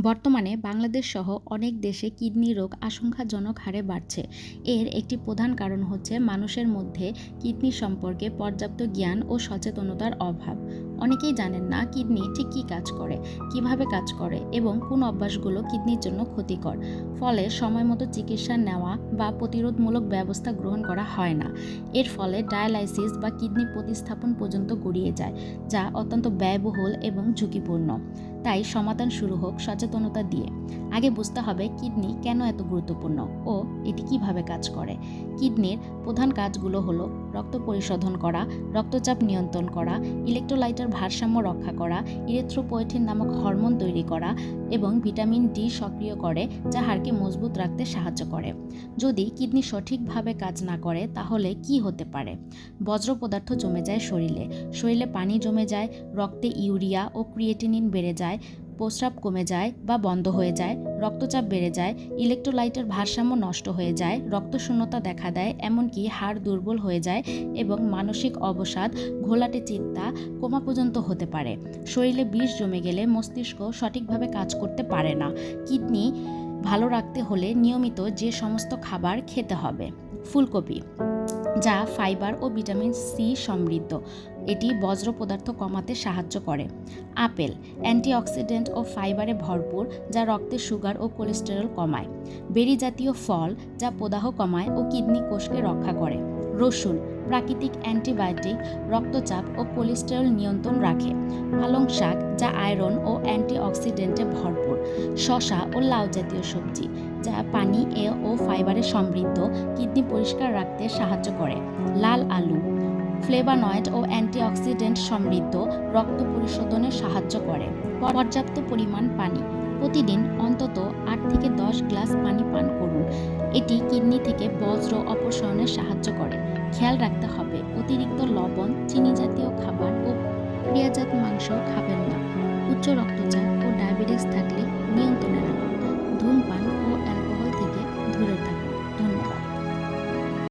বর্তমানে বাংলাদেশ সহ অনেক দেশে কিডনি রোগ আশঙ্কাজনক হারে বাড়ছে। এর একটি প্রধান কারণ হচ্ছে মানুষের মধ্যে কিডনি সম্পর্কে পর্যাপ্ত জ্ঞান ও সচেতনতার অভাব। অনেকেই জানেন না কিডনি ঠিক কী কাজ করে, কিভাবে কাজ করে এবং কোন অভ্যাসগুলো কিডনির জন্য ক্ষতিকর। ফলে সময়মতো চিকিৎসা নেওয়া বা প্রতিরোধমূলক ব্যবস্থা গ্রহণ করা হয় না। এর ফলে ডায়ালাইসিস বা কিডনি প্রতিস্থাপন পর্যন্ত গড়িয়ে যায়, যা অত্যন্ত ব্যয়বহুল এবং ঝুঁকিপূর্ণ। তাই সমাধান শুরু হোক সচেতনতা দিয়ে। আগে বুঝতে হবে কিডনি কেন এত গুরুত্বপূর্ণ ও এটি কিভাবে কাজ করে। কিডনির প্রধান কাজগুলো হলো রক্ত পরিশোধন করা, রক্তচাপ নিয়ন্ত্রণ করা, ইলেকট্রোলাইটের ভারসাম্য রক্ষা করা, ইরিথ্রোপয়েটিন নামক হরমোন তৈরি করা এবং ভিটামিন ডি সক্রিয় করে, যা হাড়কে মজবুত রাখতে সাহায্য করে। যদি কিডনি সঠিকভাবে কাজ না করে তাহলে কি হতে পারে? বজ্র পদার্থ জমে যায় শরীরে পানি জমে যায়, রক্তে ইউরিয়া ও ক্রিয়েটিনিন বেড়ে যায়, প্রস্রাব কমে যায় বা বন্ধ হয়ে যায়, রক্তচাপ বেড়ে যায়, ইলেকট্রোলাইটের ভারসাম্য নষ্ট হয়ে যায়, রক্তশূন্যতা দেখা দেয়, এমনকি হাড় দুর্বল হয়ে যায় এবং মানসিক অবসাদ, ঘোলাটে চিন্তা, কোমা পর্যন্ত হতে পারে। শরীরে বিষ জমে গেলে মস্তিষ্ক সঠিকভাবে কাজ করতে পারে না। কিডনি ভালো রাখতে হলে নিয়মিত যে সমস্ত খাবার খেতে হবে: ফুলকপি, যা ফাইবার ও ভিটামিন সি সমৃদ্ধ, এটি বজ্র পদার্থ কমাতে সাহায্য করে। আপেল অ্যান্টিঅক্সিডেন্ট ও ফাইবারে ভরপুর, যা রক্তে সুগার ও কোলেস্টেরল কমায়। বেরি জাতীয় ফল, যা প্রদাহ কমায় ও কিডনি কোষকে রক্ষা করে। রসুন প্রাকৃতিক অ্যান্টিবায়োটিক, রক্তচাপ ও কোলেস্টেরল নিয়ন্ত্রণ রাখে। পালং শাক, যা আয়রন ও অ্যান্টিঅক্সিডেন্টে ভরপুর। শসা ও লাউ জাতীয় সবজি, যা পানি ও ফাইবারে সমৃদ্ধ, কিডনি পরিষ্কার রাখতে সাহায্য করে। লাল আলু ফ্লেভানয়েড ও অ্যান্টিঅক্সিডেন্ট সমৃদ্ধ, রক্ত পরিশোধনে সাহায্য করে। পর্যাপ্ত পরিমাণ পানি, প্রতিদিন অন্তত 8 থেকে 10 গ্লাস পানি পান করুন, এটি কিডনি থেকে বজ্র অপসারণে সাহায্য করে। খেয়াল রাখতে হবে অতিরিক্ত লবণ, চিনি জাতীয় খাবার ও প্রক্রিয়াজাত মাংস খাবেন না। উচ্চ রক্তচাপ ও ডায়াবেটিস থাকলে নিয়ন্ত্রণ